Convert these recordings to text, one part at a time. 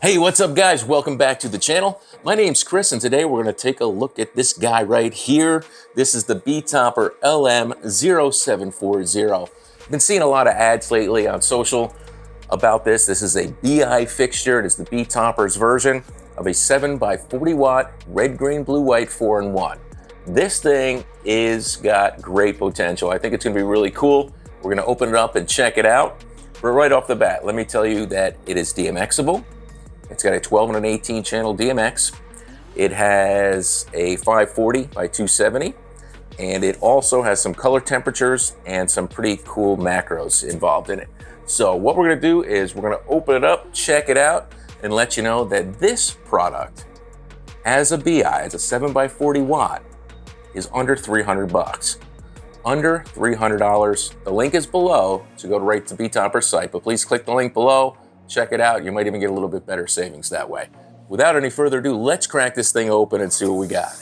Hey, what's up guys? Welcome back to the channel. My name's Chris and today we're going to take a look at this guy right here. This is the Betopper LM0740. I've been seeing a lot of ads lately on social about this. This is a BI fixture. It is the Betopper's version of a 7x40 watt red, green, blue, white 4-in-1. This thing is got great potential. I think it's going to be really cool. We're going to open it up and check it out. But right off the bat, let me tell you that it is DMXable. It's got a 12 and an 18 channel DMX. It has a 540 by 270, and it also has some color temperatures and some pretty cool macros involved in it. So what we're gonna do is we're gonna open it up, check it out, and let you know that this product, as a BI, as a 7x40 watt, is under 300 bucks. Under $300. The link is below, so go right to Betopper's site, but please click the link below. Check it out. You might even get a little bit better savings that way. Without any further ado, let's crack this thing open and see what we got.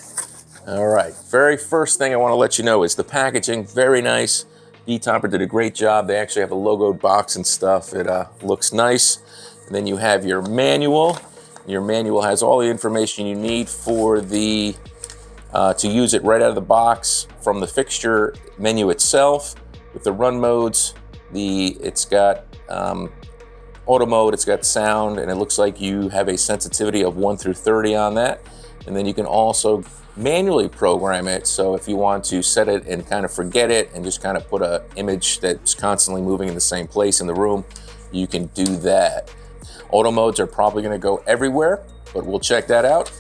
All right, very first thing I want to let you know is the packaging. Very nice. Betopper did a great job. They actually have a logoed box and stuff. It looks nice. And then you have your manual. Your manual has all the information you need for the to use it right out of the box from the fixture menu itself. With the run modes, it's got auto mode, it's got sound, and it looks like you have a sensitivity of 1 through 30 on that. And then you can also manually program it. So if you want to set it and kind of forget it and just kind of put an image that's constantly moving in the same place in the room, you can do that. Auto modes are probably gonna go everywhere, but we'll check that out.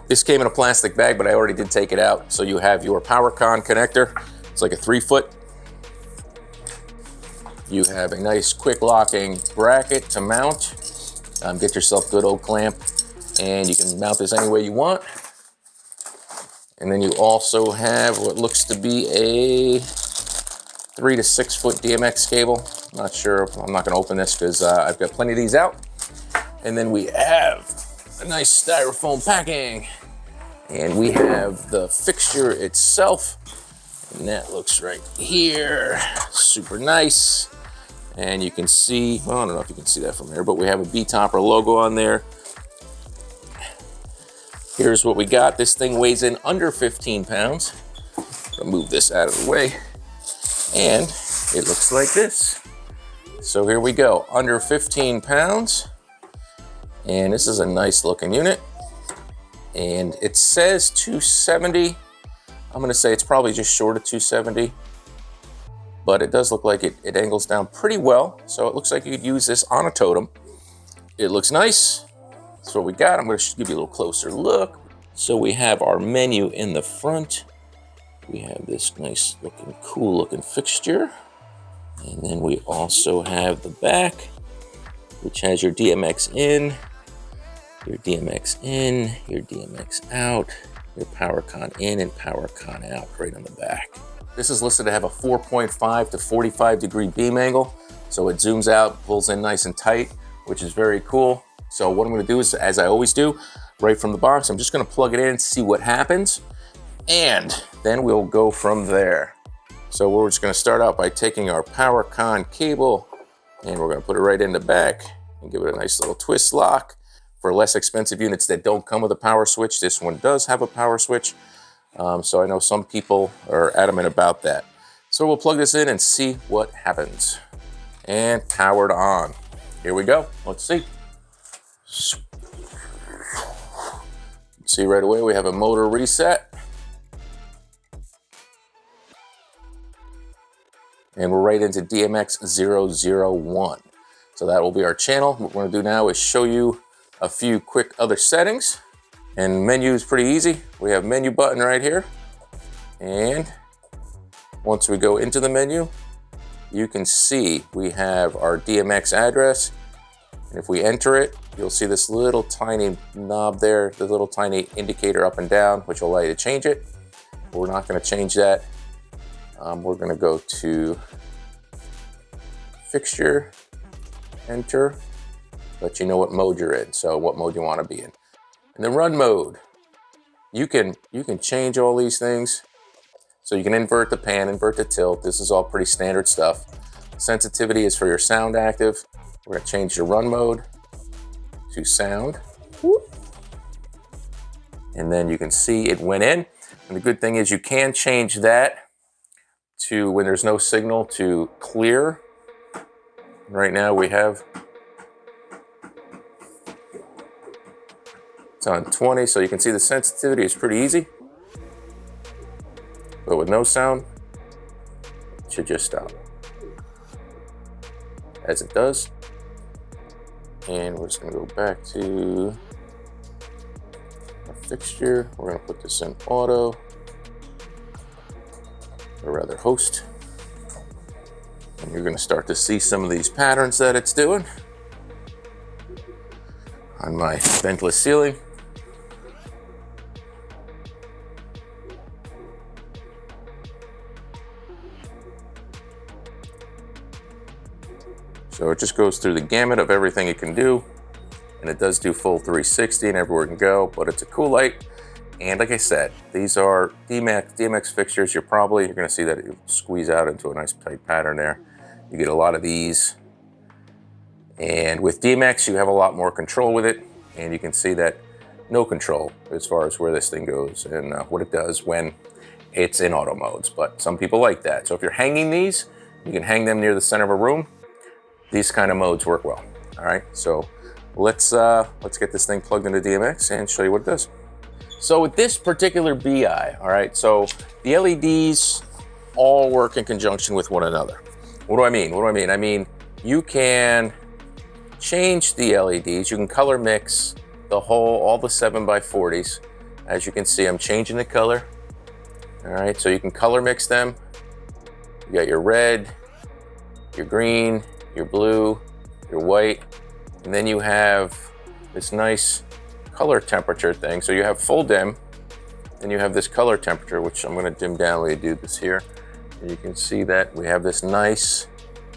This came in a plastic bag, but I already did take it out. So you have your PowerCon connector. It's like a 3-foot. You have a nice quick locking bracket to mount. Get yourself a good old clamp, and you can mount this any way you want. And then you also have what looks to be a 3 to 6 foot DMX cable. I'm not sure, I'm not gonna open this because I've got plenty of these out. And then we have a nice styrofoam packing. And we have the fixture itself. And that looks right here, super nice. And you can see, well, I don't know if you can see that from here, but we have a Betopper logo on there. Here's what we got. This thing weighs in under 15 pounds. I'll move this out of the way. And it looks like this. So here we go, under 15 pounds. And this is a nice looking unit. And it says 270. I'm gonna say it's probably just short of 270. But it does look like it angles down pretty well. So it looks like you could use this on a totem. It looks nice. That's what we got. I'm gonna give you a little closer look. So we have our menu in the front. We have this nice looking, cool looking fixture. And then we also have the back, which has your DMX in, your DMX in, your DMX out, your PowerCon in and PowerCon out right on the back. This is listed to have a 4.5 to 45 degree beam angle. So it zooms out, pulls in nice and tight, which is very cool. So what I'm gonna do is, as I always do, right from the box, I'm just gonna plug it in and see what happens. And then we'll go from there. So we're just gonna start out by taking our PowerCon cable and we're gonna put it right in the back and give it a nice little twist lock. For less expensive units that don't come with a power switch, this one does have a power switch. So I know some people are adamant about that. So we'll plug this in and see what happens. And powered on. Here we go, let's see. See right away we have a motor reset. And we're right into DMX001. So that will be our channel. What we're gonna do now is show you a few quick other settings. And menu is pretty easy. We have menu button right here. And once we go into the menu, you can see we have our DMX address. And if we enter it, you'll see this little tiny knob there, the little tiny indicator up and down, which will allow you to change it. But we're not gonna change that. We're gonna go to fixture, enter, let you know what mode you're in, so what mode you wanna be in. And the run mode, you can change all these things. So you can invert the pan, invert the tilt. This is all pretty standard stuff. Sensitivity is for your sound active. We're gonna change the run mode. to sound. And then you can see it went in. And the good thing is you can change that to, when there's no signal, to clear. Right now we have, it's on 20, so you can see the sensitivity is pretty easy. But with no sound, it should just stop. As it does. And we're just gonna go back to our fixture. We're gonna put this in auto, or rather host. And you're gonna start to see some of these patterns that it's doing on my ventless ceiling. So it just goes through the gamut of everything it can do. And it does do full 360 and everywhere it can go, but it's a cool light. And like I said, these are DMX fixtures. You're gonna see that it squeeze out into a nice tight pattern there. You get a lot of these. And with DMX, you have a lot more control with it. And you can see that no control as far as where this thing goes and what it does when it's in auto modes. But some people like that. So if you're hanging these, you can hang them near the center of a room. These kind of modes work well. All right, so let's get this thing plugged into DMX and show you what it does. So with this particular BI, all right, so the LEDs all work in conjunction with one another. What do I mean? I mean, you can change the LEDs. You can color mix all the 7x40s. As you can see, I'm changing the color. All right, so you can color mix them. You got your red, your green, your blue, your white, and then you have this nice color temperature thing. So you have full dim, then you have this color temperature, which I'm gonna dim down when you do this here. And you can see that we have this nice,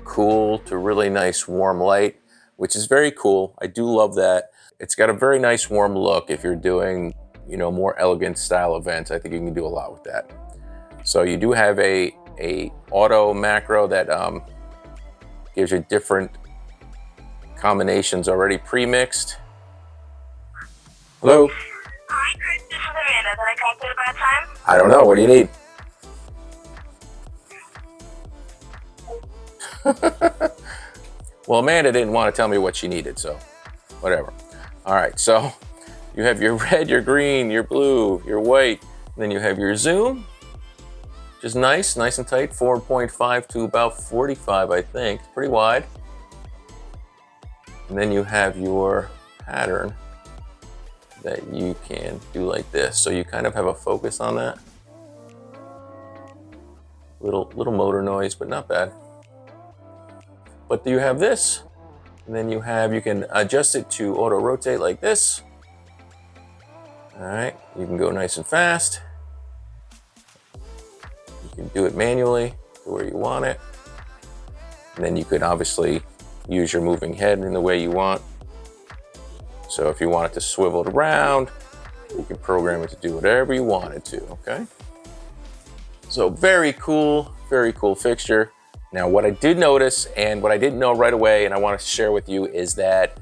cool to really nice warm light, which is very cool. I do love that. It's got a very nice warm look. If you're doing, more elegant style events, I think you can do a lot with that. So you do have a auto macro that gives you different combinations already pre-mixed. Hello? Hi, Chris. This is Amanda. Did I call at a bad time? I don't know. What do you need? Well, Amanda didn't want to tell me what she needed, so whatever. All right, so you have your red, your green, your blue, your white, and then you have your zoom, which is nice and tight, 4.5 to about 45, I think. It's pretty wide. And then you have your pattern that you can do like this. So you kind of have a focus on that. Little motor noise, but not bad. But you have this, and then you can adjust it to auto rotate like this. All right, you can go nice and fast. You can do it manually to where you want it. And then you could obviously use your moving head in the way you want. So if you want it to swivel it around, you can program it to do whatever you want it to, okay? So very cool fixture. Now what I did notice and what I didn't know right away and I want to share with you is that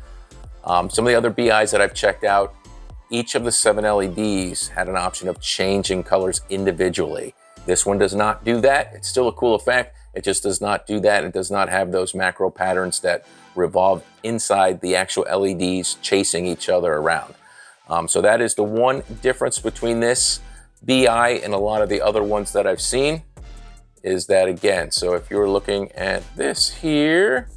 some of the other BIs that I've checked out, each of the 7 LEDs had an option of changing colors individually. This one does not do that. It's still a cool effect. It just does not do that. It does not have those macro patterns that revolve inside the actual LEDs chasing each other around. So that is the one difference between this BI and a lot of the other ones that I've seen, is that again, so if you're looking at this here,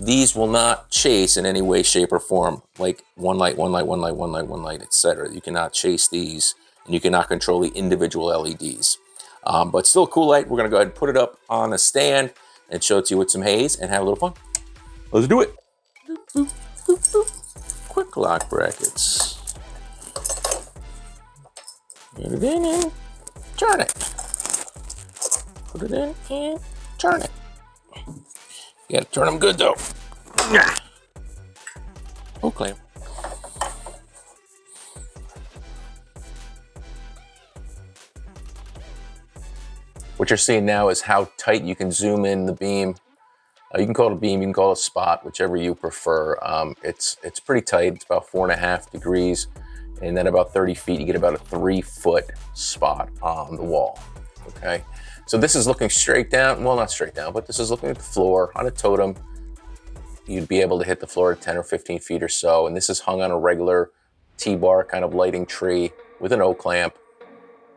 these will not chase in any way, shape, or form, like one light, etc. You cannot chase these, and you cannot control the individual LEDs. But still a cool light. We're gonna go ahead and put it up on a stand and show it to you with some haze and have a little fun. Let's do it. Quick lock brackets. Get it in and turn it. Put it in and turn it. You gotta turn them good though. Oh, clamp. What you're seeing now is how tight you can zoom in the beam You can call it a beam, you can call it a spot, whichever you prefer. It's pretty tight. It's about 4.5 degrees, and then about 30 feet, you get about a 3-foot spot on the wall. Okay, so this is looking straight down. Well, not straight down, but this is looking at the floor on a totem. You'd be able to hit the floor at 10 or 15 feet or so, and this is hung on a regular T-bar kind of lighting tree with an O-clamp.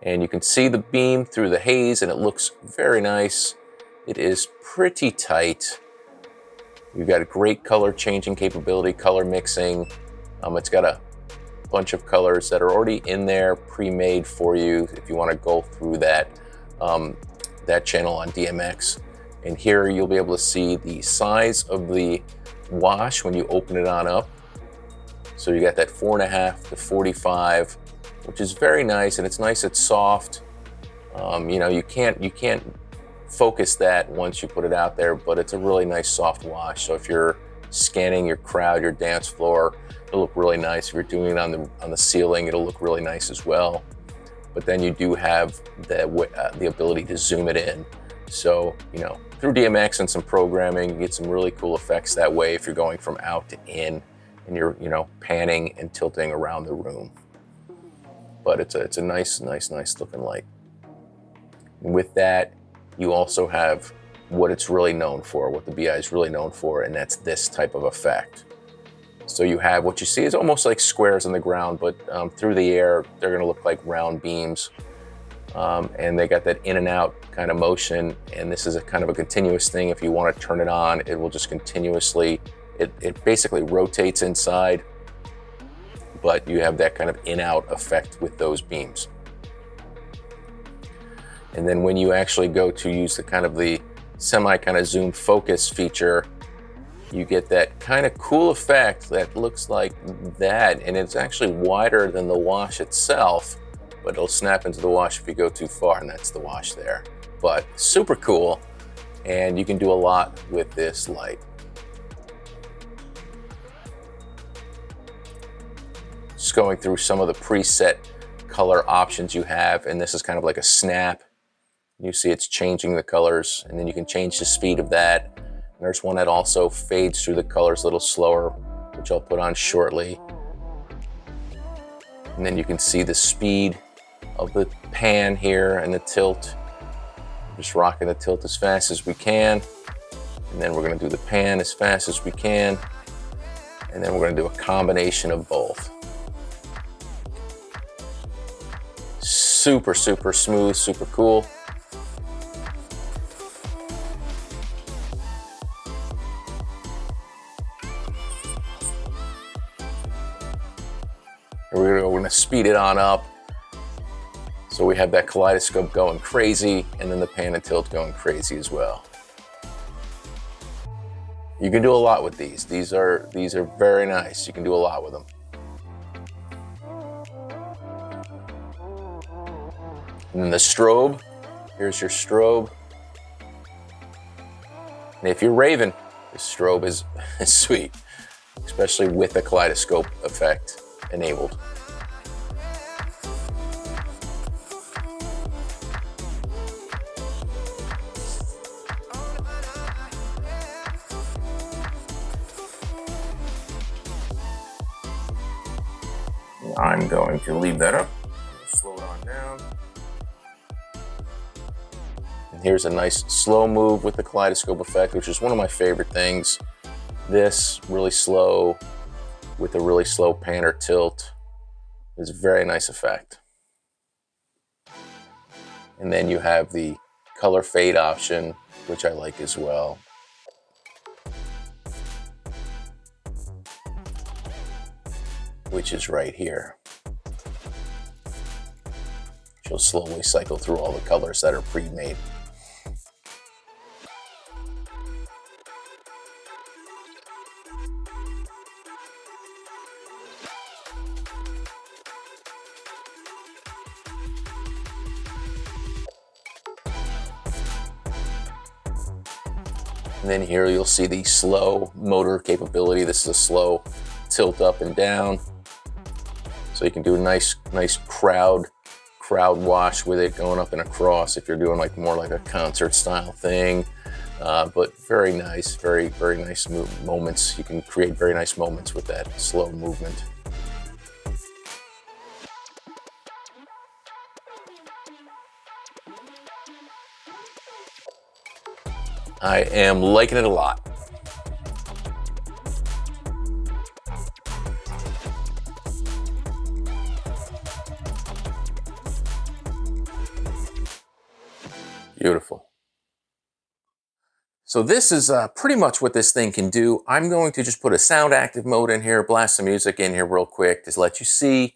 And you can see the beam through the haze, and it looks very nice. It is pretty tight. You've got a great color changing capability, color mixing. It's got a bunch of colors that are already in there, pre-made for you if you want to go through that, that channel on DMX. And here you'll be able to see the size of the wash when you open it on up. So you got that 4.5 to 45, which is very nice, and it's nice, it's soft. You know, you can't focus that once you put it out there, but it's a really nice soft wash. So if you're scanning your crowd, your dance floor, it'll look really nice. If you're doing it on the ceiling, it'll look really nice as well. But then you do have the ability to zoom it in. So, you know, through DMX and some programming, you get some really cool effects that way if you're going from out to in and you're, you know, panning and tilting around the room. But it's a nice looking light. And with that, you also have what it's really known for, what the BI is really known for, and that's this type of effect. So you have what you see is almost like squares on the ground, but through the air, they're gonna look like round beams. And they got that in and out kind of motion, and this is a kind of a continuous thing. If you want to turn it on, it will just continuously, it basically rotates inside, but you have that kind of in-out effect with those beams. And then when you actually go to use the kind of semi kind of zoom focus feature, you get that kind of cool effect that looks like that, and it's actually wider than the wash itself, but it'll snap into the wash if you go too far, and that's the wash there. But super cool, and you can do a lot with this light. Just going through some of the preset color options you have, and this is kind of like a snap. You see it's changing the colors, and then you can change the speed of that. And there's one that also fades through the colors a little slower, which I'll put on shortly. And then you can see the speed of the pan here and the tilt. Just rocking the tilt as fast as we can. And then we're gonna do the pan as fast as we can. And then we're gonna do a combination of both. Super smooth, super cool. And we're gonna speed it on up. So we have that kaleidoscope going crazy, and then the pan and tilt going crazy as well. You can do a lot with these. These are very nice. You can do a lot with them. And then the strobe, here's your strobe. And if you're raving, the strobe is sweet, especially with the kaleidoscope effect enabled. I'm going to leave that up. Slow it on down. And here's a nice slow move with the kaleidoscope effect, which is one of my favorite things. This really slow with a really slow pan or tilt is a very nice effect. And then you have the color fade option, which I like as well. Which is right here. She'll slowly cycle through all the colors that are pre-made. And then here you'll see the slow motor capability. This is a slow tilt up and down. So you can do a nice crowd wash with it going up and across if you're doing like more like a concert style thing. but very nice, very nice moments. You can create very nice moments with that slow movement. I am liking it a lot. Beautiful. So this is pretty much what this thing can do. I'm going to just put a sound active mode in here, blast some music in here real quick, just let you see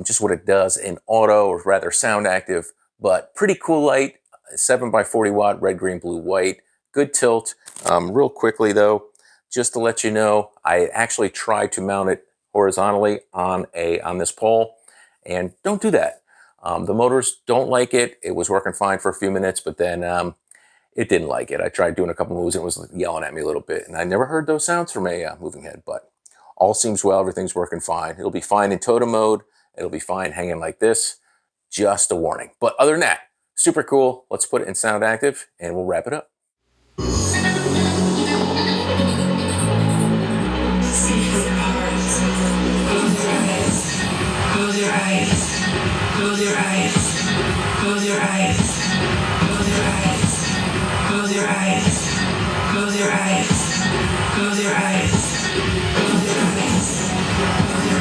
just what it does in auto, or rather sound active, but pretty cool light, 7x40 watt, red, green, blue, white, good tilt. Real quickly though, just to let you know, I actually tried to mount it horizontally on this pole, and don't do that. The motors don't like it. It was working fine for a few minutes, but then it didn't like it. I tried doing a couple moves and it was yelling at me a little bit, and I never heard those sounds from a moving head, but all seems well. Everything's working fine. It'll be fine in totem mode. It'll be fine hanging like this. Just a warning. But other than that, super cool. Let's put it in sound active and we'll wrap it up. Close your eyes. Close your eyes. Close your eyes. Close your eyes. Close your eyes. Close your eyes. Close your eyes. Close your eyes. Close your eyes. Close your eyes. Close your eyes.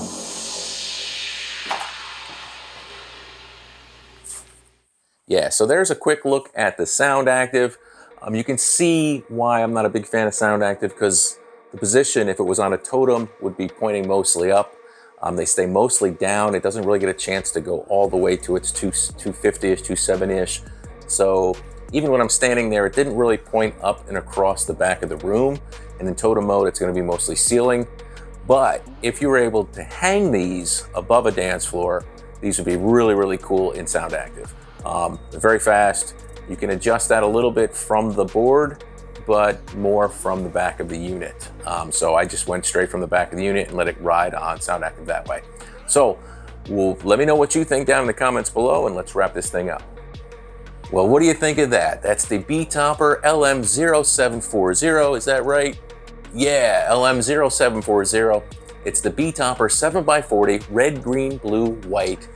Close your eyes. Close your eyes. Yeah, so there's a quick look at the sound active. You can see why I'm not a big fan of sound active, because the position, if it was on a totem, would be pointing mostly up. They stay mostly down. It doesn't really get a chance to go all the way to its 250-ish, 270-ish. So even when I'm standing there, it didn't really point up and across the back of the room. And in totem mode, it's going to be mostly ceiling. But if you were able to hang these above a dance floor, these would be really, really cool in sound active. They're very fast. You can adjust that a little bit from the board, but more from the back of the unit. So I just went straight from the back of the unit and let it ride on sound active that way. So let me know what you think down in the comments below, and let's wrap this thing up. Well, what do you think of that? That's the Betopper LM0740, is that right? Yeah, LM0740. It's the Betopper 7x40 red, green, blue, white,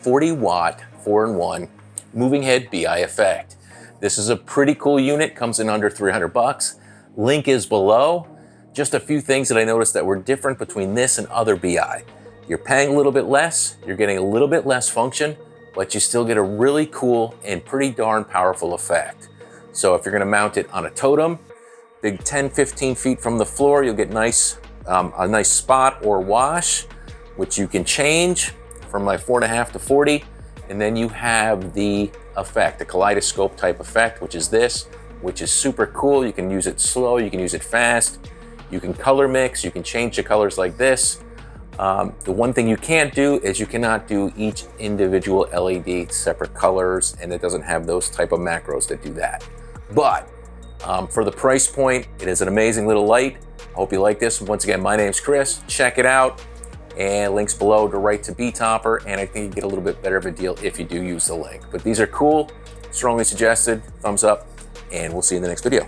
40 watt, 4-in-1 moving head BI effect. This is a pretty cool unit, comes in under 300 bucks. Link is below. Just a few things that I noticed that were different between this and other BI. You're paying a little bit less, you're getting a little bit less function, but you still get a really cool and pretty darn powerful effect. So if you're gonna mount it on a totem, big 10-15 feet from the floor, you'll get a nice spot or wash, which you can change from like 4.5 to 40. And then you have the effect, the kaleidoscope type effect, which is this, which is super cool. You can use it slow, you can use it fast, you can color mix, you can change the colors like this. The one thing you can't do is you cannot do each individual LED separate colors, and it doesn't have those type of macros that do that. But for the price point, it is an amazing little light. I hope you like this. Once again, my name's Chris. Check it out. And links below to right to Betopper, and I think you get a little bit better of a deal if you do use the link. But these are cool, strongly suggested, thumbs up, and we'll see you in the next video.